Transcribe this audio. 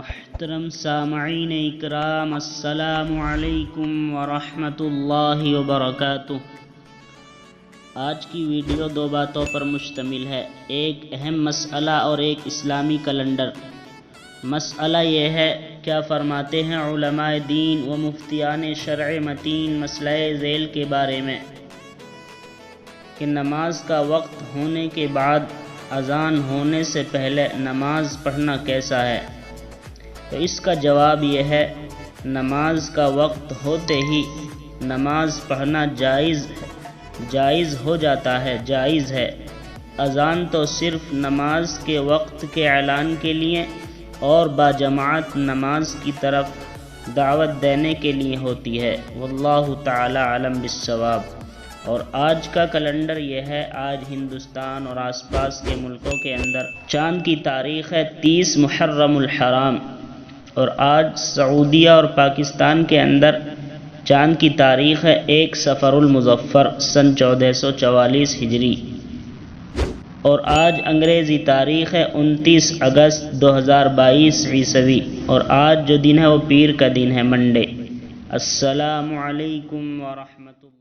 محترم سامعین اکرام، السلام علیکم ورحمۃ اللہ وبرکاتہ۔ آج کی ویڈیو دو باتوں پر مشتمل ہے، ایک اہم مسئلہ اور ایک اسلامی کیلنڈر۔ مسئلہ یہ ہے، کیا فرماتے ہیں علماء دین و مفتیان شرع متین مسئلہ ذیل کے بارے میں کہ نماز کا وقت ہونے کے بعد اذان ہونے سے پہلے نماز پڑھنا کیسا ہے؟ تو اس کا جواب یہ ہے، نماز کا وقت ہوتے ہی نماز پڑھنا جائز ہو جاتا ہے، جائز ہے۔ اذان تو صرف نماز کے وقت کے اعلان کے لیے اور باجماعت نماز کی طرف دعوت دینے کے لیے ہوتی ہے، واللہ تعالی اعلم بالصواب۔ اور آج کا کیلنڈر یہ ہے، آج ہندوستان اور آس پاس کے ملکوں کے اندر چاند کی تاریخ ہے 30 محرم الحرام، اور آج سعودیہ اور پاکستان کے اندر چاند کی تاریخ ہے 1 صفر المظفر سن 1444 ہجری، اور آج انگریزی تاریخ ہے 29 اگست 2022 عیسوی، اور آج جو دن ہے وہ پیر کا دن ہے، منڈے۔ السلام علیکم ورحمۃ اللہ۔